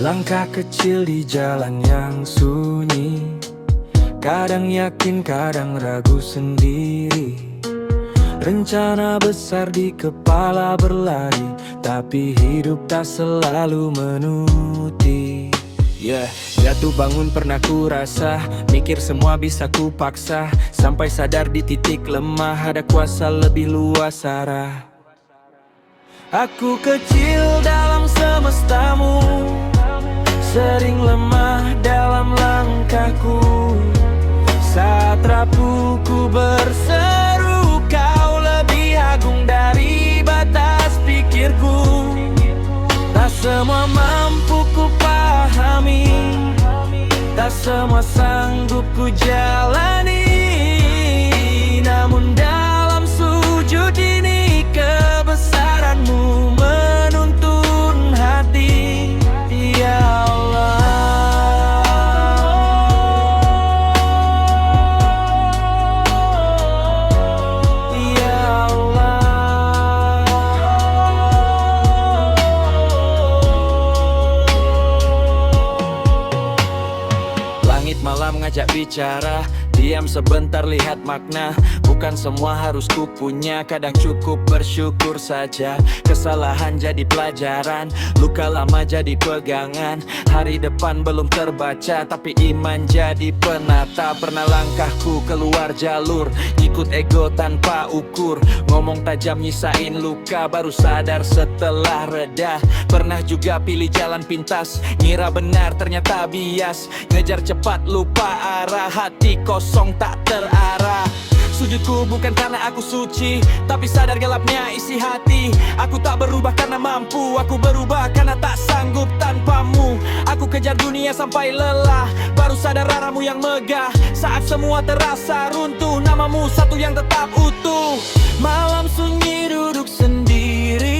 Langkah kecil di jalan yang sunyi, kadang yakin, kadang ragu sendiri. Rencana besar di kepala berlari, tapi hidup tak selalu menuti. Jatuh bangun pernah ku rasa, mikir semua bisa ku paksa, sampai sadar di titik lemah ada kuasa lebih luas arah. Aku kecil dalam semestamu, sering lemah dalam langkahku. Saat rapuh ku berseru, kau lebih agung dari batas pikirku. Tak semua mampu ku pahami, tak semua sanggup ku jalani. Namun dalam sujud ini kebesaranmu menuntun hati. Ya Allah, Ya Allah. Langit malam ngajak bicara, diam sebentar lihat makna. Bukan semua harus ku punya, kadang cukup bersyukur saja. Kesalahan jadi pelajaran, luka lama jadi pegangan. Hari depan belum terbaca, tapi iman jadi penata. Pernah langkahku keluar jalur, ikut ego tanpa ukur. Ngomong tajam nyisain luka, baru sadar setelah reda. Pernah juga pilih jalan pintas, ngira benar ternyata bias. Ngejar cepat lupa arah, hati kosong tak terarah. Sujudku bukan karena aku suci, tapi sadar gelapnya isi hati. Aku tak berubah karena mampu, aku berubah karena tak sanggup tanpamu. Aku kejar dunia sampai lelah, baru sadar arahmu yang megah. Saat semua terasa runtuh, namamu satu yang tetap utuh. Malam sunyi duduk sendiri,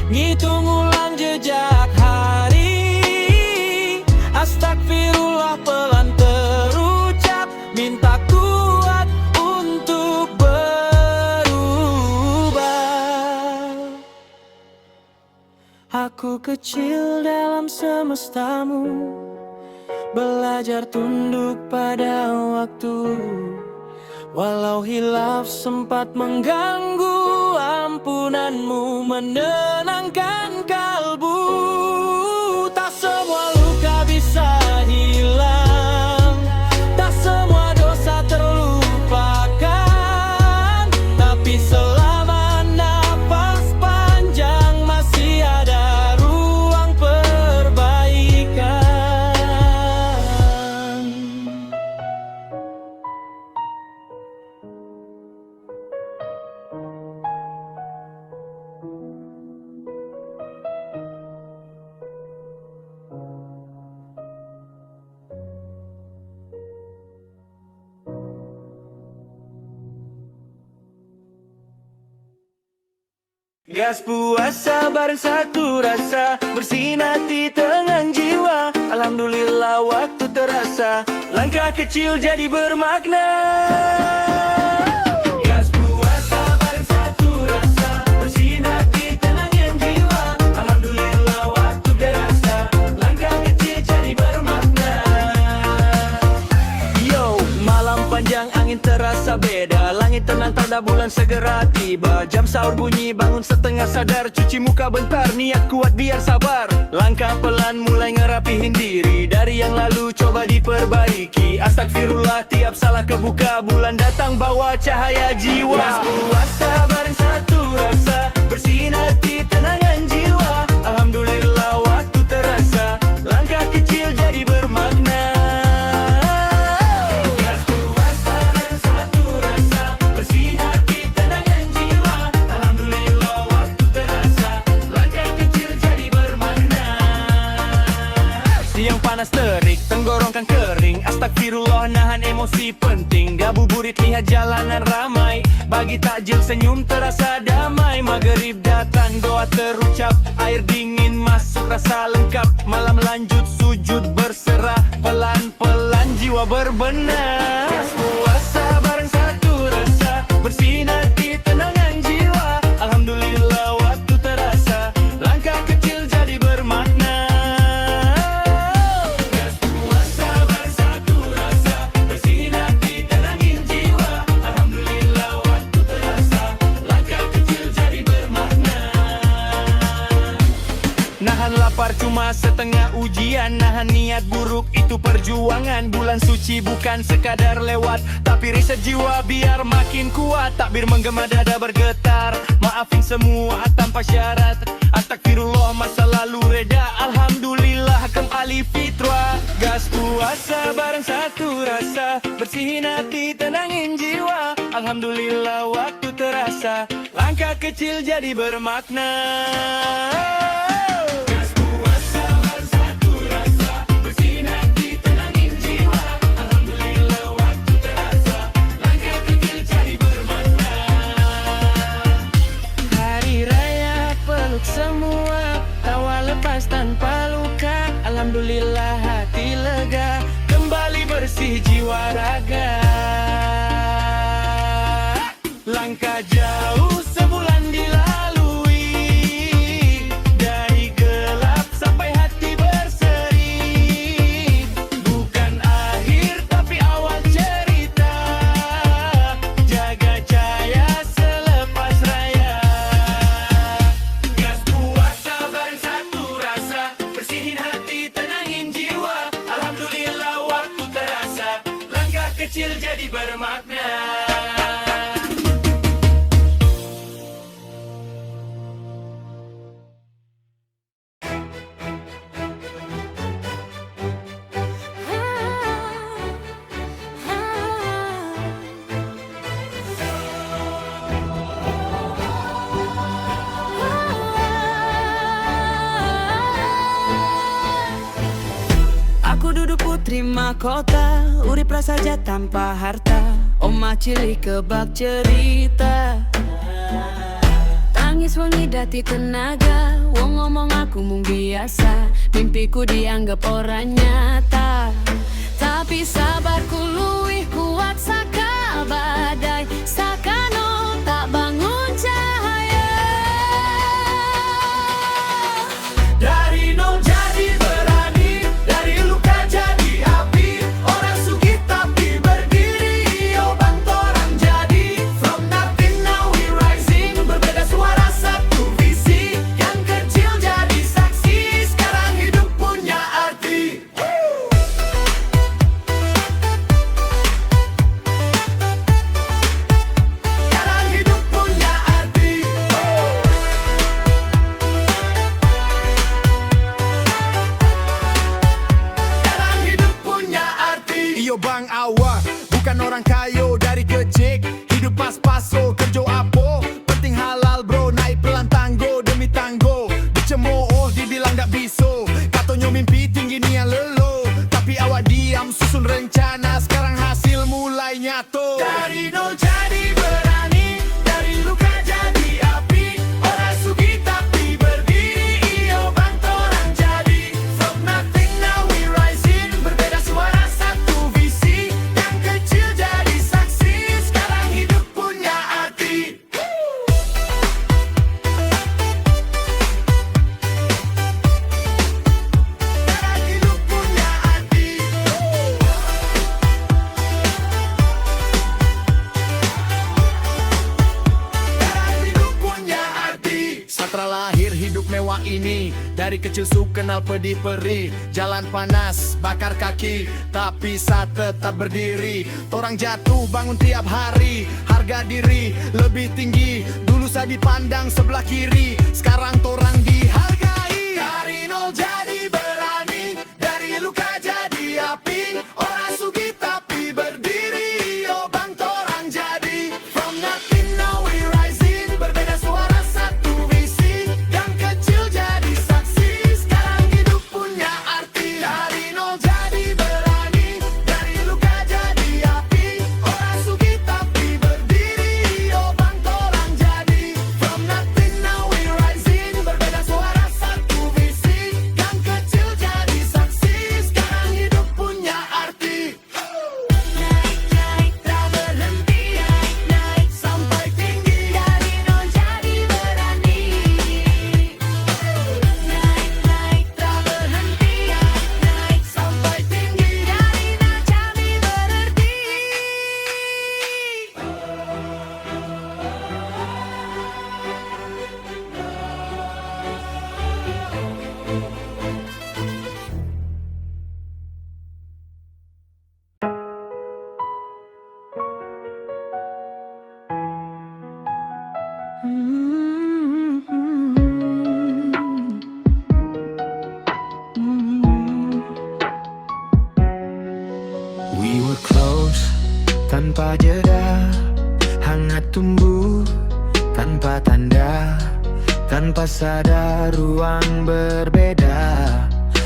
ngitung ulang jejak hari. Astagfirullah pelan terucap, minta kuat untuk berubah. Aku kecil dalam semestamu, belajar tunduk pada waktu. Walau hilaf sempat mengganggu, ampunanmu menenangkan kalbu. Tak semua luka bisa hilang, tak semua dosa terlupakan. Tapi selama nafas panjang masih ada ruang perbaikan. Gas puasa bareng satu rasa, bersinar di tengah jiwa. Alhamdulillah waktu terasa, langkah kecil jadi bermakna. Gas puasa bareng satu rasa, bersinar di tengah jiwa. Alhamdulillah waktu terasa, langkah kecil jadi bermakna. Yo, malam panjang angin terasa beda, langit tenang tanda bulan segera tiba. Jam sahur bunyi bangun setengah sadar, cuci muka bentar niat kuat biar sabar. Langkah pelan mulai ngerapihin diri, dari yang lalu coba diperbaiki. Astagfirullah tiap salah kebuka, bulan datang bawa cahaya jiwa. Gas puasa bareng satu rasa, bersinar di tenangan jiwa. Alhamdulillah waktu terasa, langkah kecil jadi bermakna. Panas terik, tenggorokan kering. Astagfirullah nahan emosi penting. Ngabuburit lihat jalanan ramai, bagi takjil senyum terasa damai. Maghrib datang doa terucap, air dingin masuk rasa lengkap. Malam lanjut sujud berserah, pelan-pelan jiwa berbenah. Puasa bareng satu rasa, bersinar di tenangan jiwa. Alhamdulillah waktu terasa, langkah kecil jadi bermakna. lapar cuma setengah ujian. Nahan niat buruk itu perjuangan. Bulan suci bukan sekadar lewat, tapi riset jiwa biar makin kuat. Takbir menggema dada bergetar, maafin semua tanpa syarat. Astagfirullah masa lalu reda, alhamdulillah kembali fitrah. Gas puasa bareng satu rasa, bersihin hati tenangin jiwa. Alhamdulillah waktu terasa, langkah kecil jadi bermakna. Gas puasa bareng satu rasa, bersihin hati tenangin jiwa. Alhamdulillah waktu terasa, langkah kecil jadi bermakna. Hari raya peluk semua, tawa lepas tanpa luka. Alhamdulillah hati lega, kembali bersih jiwa raga. Langkah jauh sebulan dilalui, dari gelap sampai hati berseri. Bukan akhir tapi awal cerita, jaga cahaya selepas raya. Gas puasa bareng satu rasa, bersihin hati tenangin jiwa. Alhamdulillah waktu terasa, langkah kecil jadi bermakna. Aku duduk putri mahkota, urip prasaja tanpa harta. Oma cilik kebak cerita, tangis wangi dati tenaga. Wong ngomong aku mung biasa, mimpiku dianggap orang nyata. Tapi sabarku luwih kuat saka badai, sakano tak bangun cahaya. Dari nol jadi berani, dari luka jadi api. Orang sugih tapi berdiri, oh bantoran jadi. From nothing now we rising, berbeda suara satu visi. Yang kecil jadi saksi, sekarang hidup punya arti. Sekarang hidup punya arti. Sekarang hidup punya arti. Iyo bang awak, bukan orang kayo dari kecik. Hidup pas-paso, kerja apa? Penting halal bro, naik pelan tanggo demi tanggo. Dicemooh, dibilang gak bisa. Katanya mimpi tinggi niat lelo, tapi awak diam susun rencana. Sekarang hasil mulai nyato. Dari nol jadi berani, dari luka jadi api. Orang sugih tapi berdiri, iyo bantoran jadi. From nothing now we rising, berbeda suara satu visi. Yang kecil jadi saksi, sekarang hidup punya arti. Sekarang hidup punya arti. Sekarang hidup punya arti. Satra lahir hidup mewah ini, dari kecil su kenal pedih perih. Jalan panas, bakar kaki, tapi saat tetap berdiri. Torang jatuh bangun tiap hari, harga diri lebih tinggi. Dulu saya dipandang sebelah kiri, sekarang torang dihargai. Dari nol jadi berani, dari luka jadi api. Orang sugih tapi berdiri, oh bantoran jadi. From nothing now we rising, berbeda suara satu visi. Yang kecil jadi saksi, sekarang hidup punya arti. Dari nol jadi berani, dari luka jadi api. Orang sugih tapi berdiri, oh bantoran jadi. From nothing now we rising, berbeda suara tanpa jeda, hangat tumbuh tanpa tanda, tanpa sadar ruang berbeda.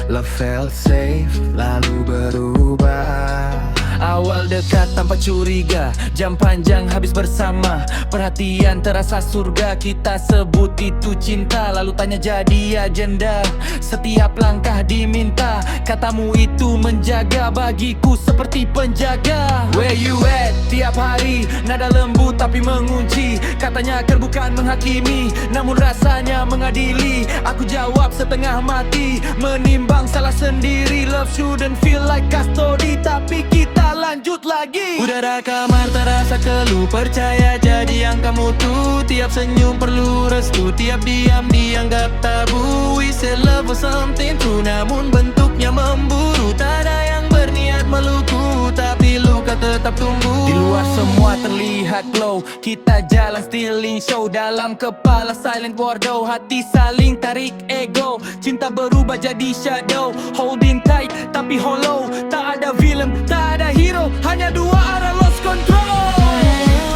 Love felt safe, lalu berubah. Awal dekat tanpa curiga, jam panjang habis bersama, perhatian terasa surga. Kita sebut itu cinta, lalu tanya jadi agenda. Setiap langkah diminta, katamu itu menjaga, bagiku seperti penjaga. Where you at? Tiap hari, nada lembut tapi mengunci. Katanya agar bukan menghakimi, namun rasanya mengadili. Aku jawab setengah mati, menimbang salah sendiri. Love shouldn't feel like custody, tapi kita lanjut lagi. Udara kamar terasa keluh, percaya jadi yang kamu tuh. Tiap senyum perlu restu, tiap diam dianggap tabu. We say love was something true, namun bentuknya memburu. Tak ada yang berniat meluku, tapi luka tetap tumbuh. Di luar semua terlihat glow, kita jalan stealing show. Dalam kepala silent war though, hati saling tarik ego. Cinta berubah jadi shadow, holding tight tapi hollow. Tak ada villain, tak ada hero, hanya dua arah lost control.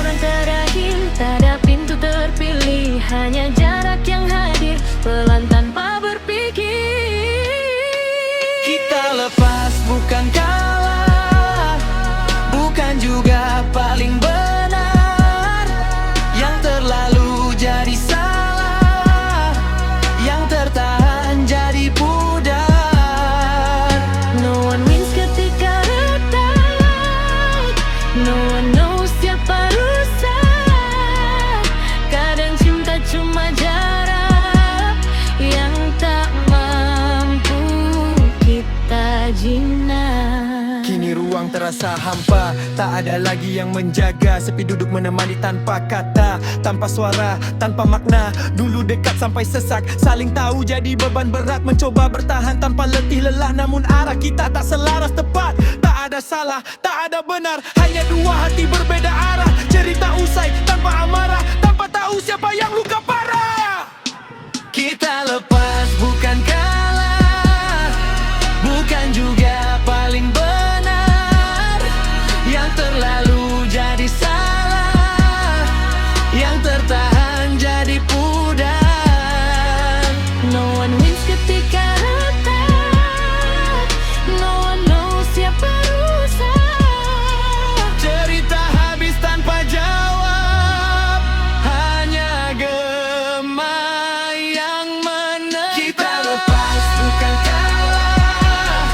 Orang terakhir, tak ada pintu terpilih, hanya jarak yang hadir, pelan tanpa berpikir. Kita lepas bukan kalah, bukan juga paling benar. Yang terlalu jadi salah, yang tertahan jadi pudar. No one wins ketika retak, no one knows siapa rusak. Kadang cinta cuma jarak yang tak mampu kita jinak. Kini ruang terasa hampa, tak ada lagi yang menjaga. Sepi duduk menemani tanpa kata, tanpa suara, tanpa makna. Dulu dekat sampai sesak, saling tahu jadi beban berat. Mencoba bertahan tanpa letih lelah, namun arah kita tak selaras tepat. Tak ada salah, tak ada benar, hanya dua hati berbeda arah. Cerita usai tanpa amarah, tanpa tahu siapa yang luka parah. Kita lepas bukan kalah, bukan juga paling benar. Yang terlalu jadi salah, yang tertahan jadi pudar. No one wins ketika retak, no one knows siapa rusak. Cerita habis tanpa jawab, hanya gema yang menetap. Kita lepas bukan kalah,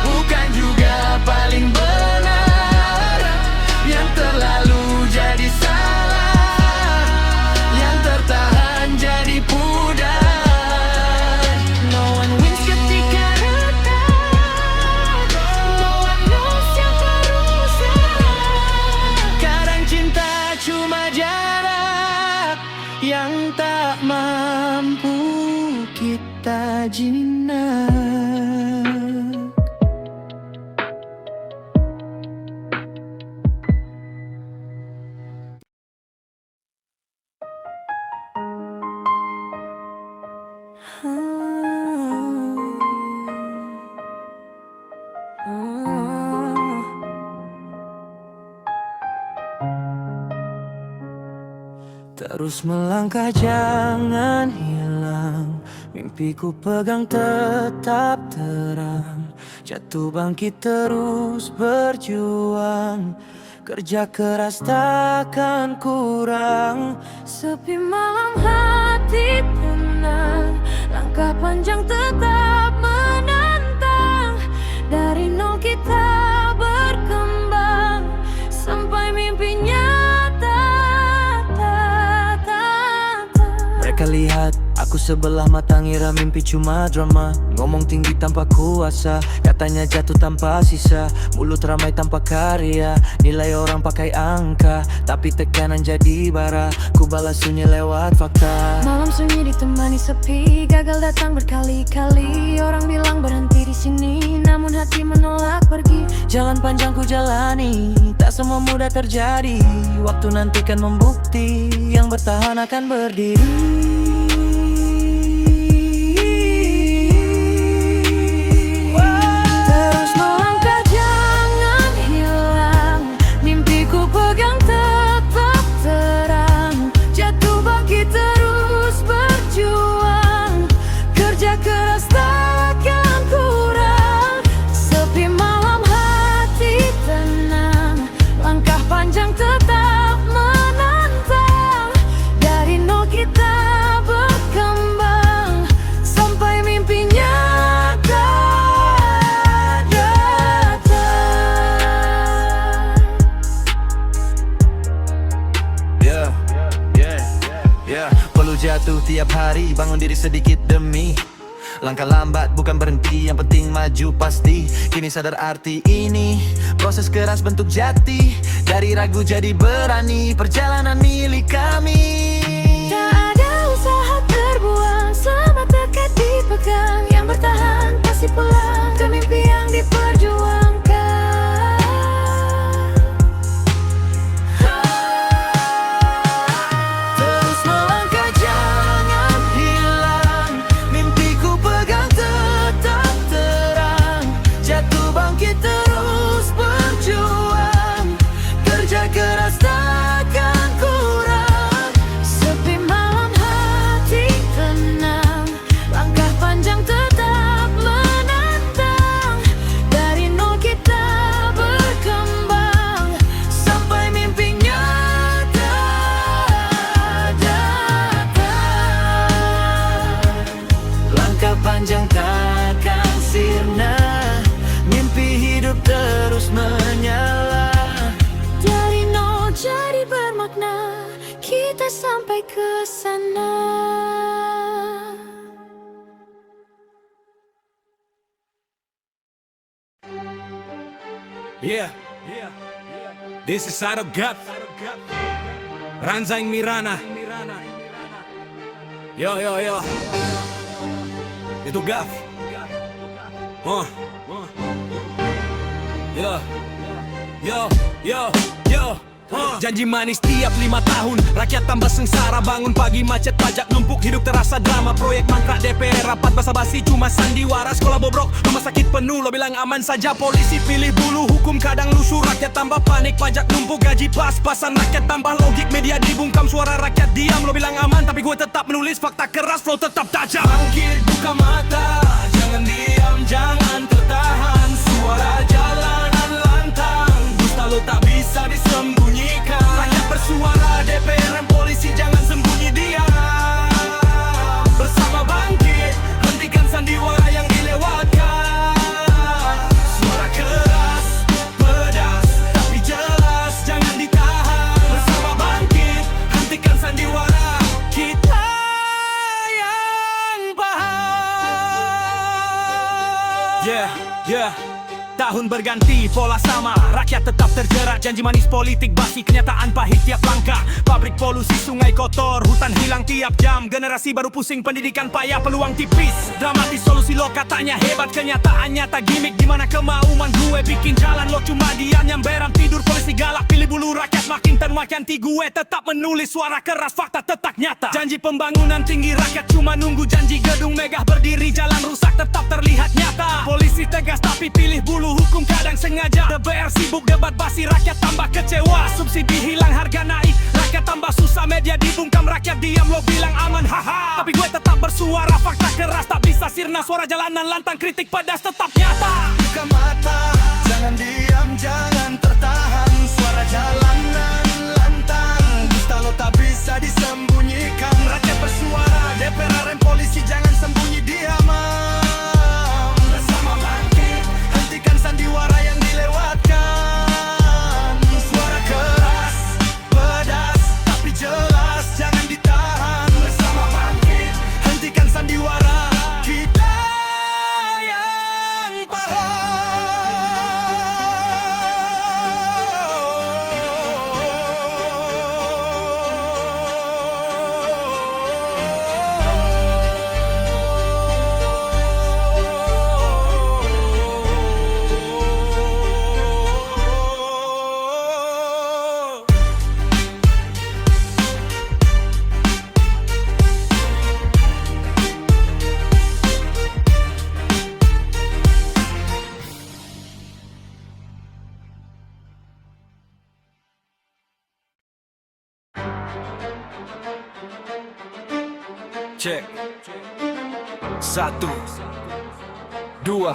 bukan juga paling benar. Yang terlalu jadi salah, yang tertahan jadi pudar. No one wins ketika retak, no one knows siapa rusak. Kadang cinta cuma jarak yang tak mampu kita jinak. Terus melangkah jangan hilang, mimpiku pegang tetap terang. Jatuh bangkit terus berjuang, kerja keras takkan kurang. Sepi malam hati tenang, langkah panjang tetap menantang. Dari nol kita berkembang, sampai mimpi nyata. Mereka lihat aku sebelah mata, ngira mimpi cuma drama. Ngomong tinggi tanpa kuasa, katanya jatuh tanpa sisa. Mulut ramai tanpa karya, nilai orang pakai angka, tapi tekanan jadi bara. Ku balas sunyi lewat fakta. Malam sunyi ditemani sepi, gagal datang berkali-kali. Orang bilang berhenti di sini, namun hati menolak pergi. Jalan panjang ku jalani, tak semua mudah terjadi. Waktu nanti kan membukti, yang bertahan akan berdiri. Terus melangkah jangan hilang, mimpiku bangun diri sedikit demi langkah lambat bukan berhenti, yang penting maju pasti. Kini sadar arti ini, proses keras bentuk jati. Dari ragu jadi berani, perjalanan milik kami. Tak ada usaha terbuang selama tekad dipegang. Yang bertahan pasti pulang ke mimpi yang diperjuangkan. Terus melangkah jangan hilang, mimpiku pegang tetap terang. Jatuh bangkit terus berjuang, kerja keras takkan kurang. Sepi malam hati tenang, langkah panjang tetap menantang. Dari nol kita berkembang, sampai mimpi nyata datang. Langkah panjang takkan sirna, mimpi hidup terus menyala. Dari nol jadi bermakna, kita sampai ke sana. Yeah, this is Side of God, Ranzaing Mirana. Yo, itu Gaf. Yo. Janji manis tiap 5 tahun, rakyat tambah sengsara. Bangun pagi macet, pajak numpuk, hidup terasa drama. Proyek mangkrak DPR, rapat basa-basi cuma sandiwara. Sekolah bobrok, rumah sakit penuh, lo bilang aman saja. Polisi pilih bulu, hukum kadang lusuh. Rakyat tambah panik, pajak numpuk, gaji pas-pasan. Rakyat tambah logik, media dibungkam. Suara rakyat diam, lo bilang aman, tapi gue tetap menulis fakta keras, flow tetap tajam. Bangkit, buka mata, jangan diam, jangan tertahan. Suara jalanan lantang, dusta lo tak bisa disembunyikan. Rakyat bersuara, DPR dan polisi jangan sembunyi diam. Bersama bangkit, hentikan sandiwara yang dilewatkan. Suara keras, pedas, tapi jelas, jangan ditahan. Bersama bangkit, hentikan sandiwara, kita yang paham. Yeah. Tahun berganti, pola sama, rakyat tetap terjerat. Janji manis politik basi, kenyataan pahit tiap langkah. Pabrik polusi, sungai kotor, hutan hilang tiap jam. Generasi baru pusing, pendidikan payah, peluang tipis. Dramatis solusi lo katanya hebat, kenyataan nyata gimmick. Dimana kemauan gue bikin jalan, lo cuma diam yang beram tidur. Polisi galak, pilih bulu, rakyat makin termakan. Gue tetap menulis suara keras, fakta tetap nyata. Janji pembangunan tinggi, rakyat cuma nunggu janji. Gedung megah berdiri, jalan rusak tetap terlihat nyata. Polisi tegas tapi pilih bulu, hukum kadang sengaja. DPR sibuk debat basi, rakyat tambah kecewa. Subsidi hilang, harga naik, rakyat tambah susah. Media dibungkam, rakyat diam, lo bilang aman, haha. Tapi gue tetap bersuara, fakta keras tak bisa sirna. Suara jalanan lantang, kritik pedas tetap nyata. Buka mata, jangan diam, jangan tertahan. Suara jalanan lantang, dusta lo tak bisa disembunyikan. Rakyat bersuara, DPR dan polisi jangan sembunyi diam. Bersama bangkit, hentikan sandiwara yang dilewatkan. Suara keras, pedas, tapi jelas, jangan ditahan. Bersama bangkit, hentikan sandiwara, kita yang paham. Cek 1, 2.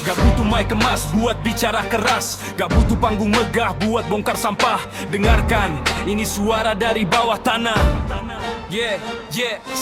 Gak butuh mic kemas buat bicara keras, gak butuh panggung megah buat bongkar sampah. Dengarkan, ini suara dari bawah tanah.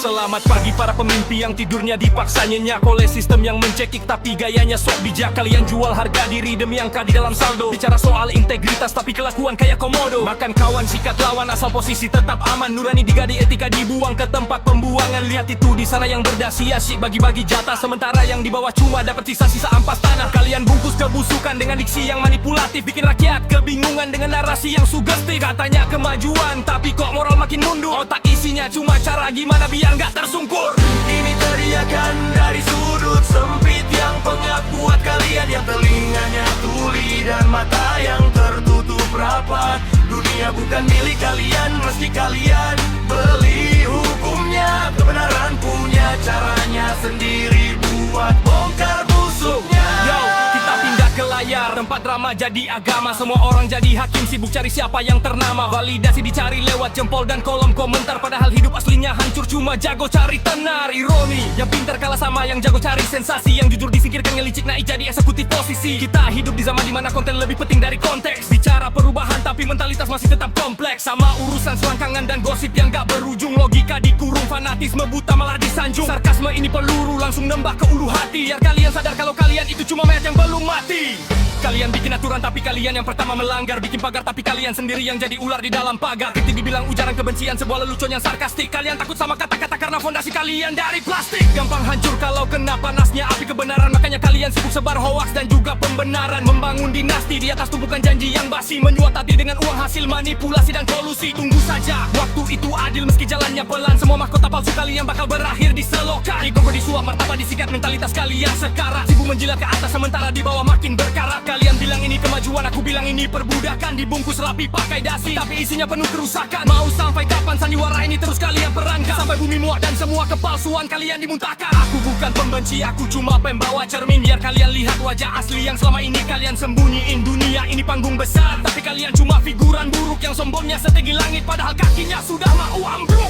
Selamat pagi para pemimpi yang tidurnya dipaksa nyenyak oleh sistem yang mencekik tapi gayanya sok bijak. Kalian jual harga diri demi angka di dalam saldo. Bicara soal integritas tapi kelakuan kayak komodo. Makan kawan sikat lawan asal posisi tetap aman. Nurani digadi etika dibuang ke tempat pembuangan. Lihat itu di sana yang berdasi asyik bagi-bagi jatah. Sementara yang di bawah cuma dapat sisa-sisa ampas tanah. Kalian bungkus kebusukan dengan diksi yang manipulatif. Bikin rakyat kebingungan dengan narasi yang sugestif. Katanya kemajuan tapi kok moral makin mundur. Otak isinya cuma cara gimana biar nggak tersungkur. Ini teriakan dari sudut sempit yang pengap buat kalian yang telinganya tuli dan mata yang tertutup rapat. Dunia bukan milik kalian meski kalian beli hukumnya. Kebenaran punya caranya sendiri buat bongkar busuknya. Yo, kita pindah ke layar, tempat drama jadi agama. Semua orang jadi hakim, sibuk cari siapa yang ternama. Validasi dicari lewat jempol dan kolom komentar. Padahal hidup aslinya hancur, cuma jago cari tenar. Ironi, yang pintar kalah sama yang jago cari sensasi. Yang jujur disingkirkan, yang licik naik jadi eksekutif posisi. Kita hidup di zaman dimana konten lebih penting dari konteks. Bicara perubahan tapi mentalitas masih tetap kompleks. Sama urusan selangkangan dan gosip yang gak berujung. Logika dikurung, fanatisme buta malah disanjung. Sarkasme ini peluru langsung nembak ke ulu hati. Biar kalian sadar kalau kalian itu cuma mayat yang belum mati. Kalian bikin aturan tapi kalian yang pertama melanggar. Bikin pagar tapi kalian sendiri yang jadi ular di dalam pagar. Ketik dibilang ujaran kebencian, sebuah lelucon yang sarkastik. Kalian takut sama kata-kata karena fondasi kalian dari plastik. Gampang hancur kalau kena panasnya api kebenaran. Makanya kalian sibuk sebar hoaks dan juga pembenaran. Membangun dinasti di atas tumpukan janji yang basi. Menyuat hati dengan uang hasil manipulasi dan kolusi. Tunggu saja, waktu itu adil meski jalannya pelan. Semua mahkota palsu kalian bakal berakhir di selokan. Ego disuap, martabat disikat, mentalitas kalian sekarat. Sibuk menjilat ke atas sementara di bawah makin berkarat. Kalian bilang ini kemajuan, aku bilang ini perbudakan. Dibungkus rapi pakai dasi, tapi isinya penuh kerusakan. Mau sampai kapan sandiwara ini terus kalian perangkap? Sampai bumi muak dan semua kepalsuan kalian dimuntahkan. Aku bukan pembenci, aku cuma pembawa cermin. Biar kalian lihat wajah asli yang selama ini kalian sembunyiin. Dunia ini panggung besar, tapi kalian cuma figuran buruk yang sombongnya setinggi langit. Padahal kakinya sudah mau ambruk.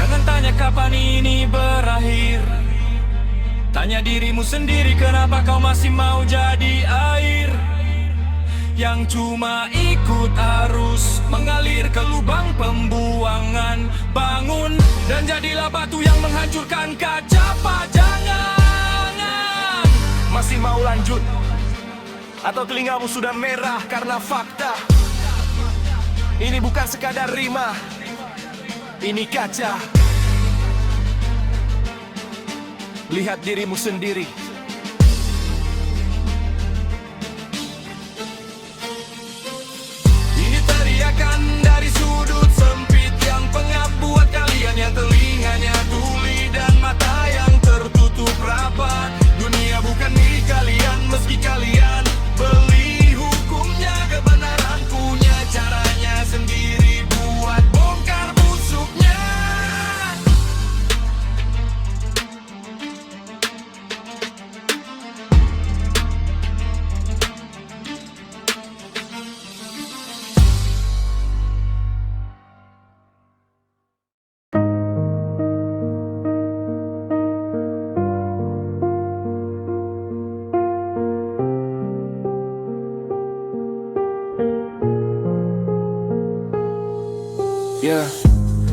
Jangan tanya kapan ini berakhir. Tanya dirimu sendiri kenapa kau masih mau jadi air yang cuma ikut arus mengalir ke lubang pembuangan. Bangun dan jadilah batu yang menghancurkan kaca pajangan. Masih mau lanjut? Atau telingamu sudah merah karena fakta? Ini bukan sekadar rima, ini kaca. Lihat dirimu sendiri. Ini teriakan dari sudut sempit yang pengap buat kalian yang telinganya tuli dan mata yang tertutup rapat. Dunia bukan milik kalian meski kalian beli hukumnya. Kebenaran punya caranya sendiri buat bongkar busuknya.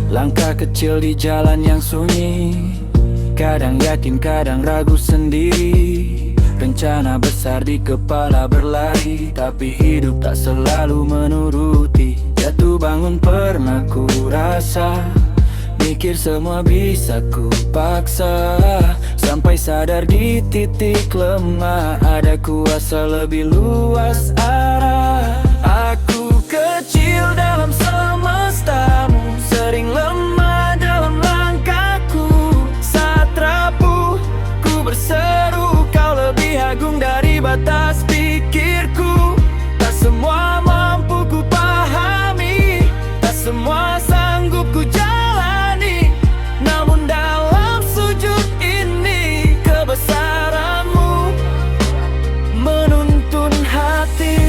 Langkah kecil di jalan yang sunyi, kadang yakin, kadang ragu sendiri. Rencana besar di kepala berlari, tapi hidup tak selalu menuruti. Jatuh bangun pernah ku rasa, mikir semua bisa ku paksa. Sampai sadar di titik lemah, ada kuasa lebih luas arah. Aku kecil dalam semestamu, sering lemah dalam langkahku. Saat rapuh, ku berseru, kau lebih agung dari batas pikirku. Tak semua mampu ku pahami, tak semua sanggup ku jalani. Namun dalam sujud ini, kebesaranmu menuntun hati.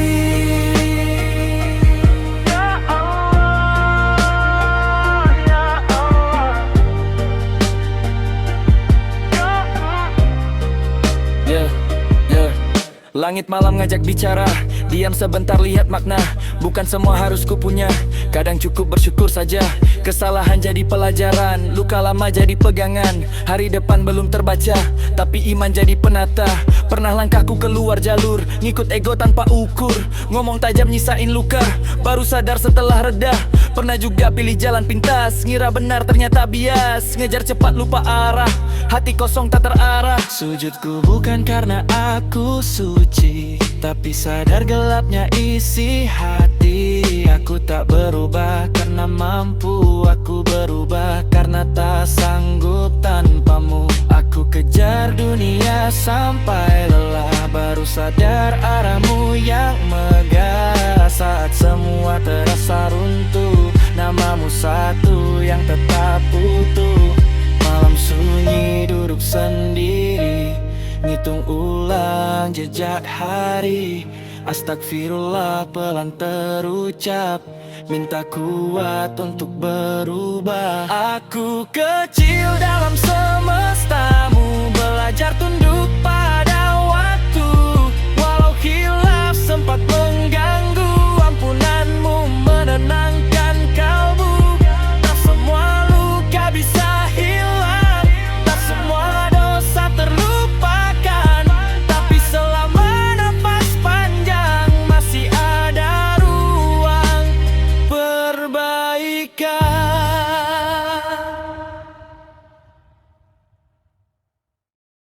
Langit malam ngajak bicara, diam sebentar lihat makna. Bukan semua harus ku punya, kadang cukup bersyukur saja. Kesalahan jadi pelajaran, luka lama jadi pegangan. Hari depan belum terbaca, tapi iman jadi penata. Pernah langkahku keluar jalur, ngikut ego tanpa ukur. Ngomong tajam nyisain luka, baru sadar setelah reda. Pernah juga pilih jalan pintas, ngira benar ternyata bias. Ngejar cepat lupa arah, hati kosong tak terarah. Sujudku bukan karena aku suci, tapi sadar gelapnya isi hati. Aku tak berubah karena mampu, aku berubah karena tak sanggup tanpamu. Aku kejar dunia sampai lelah, baru sadar arahmu yang megah. Saat semua terasa runtuh, namamu satu yang tetap utuh. Malam sunyi duduk sendiri, ngitung ulang jejak hari. Astagfirullah pelan terucap, minta kuat untuk berubah. Aku kecil dalam semesta,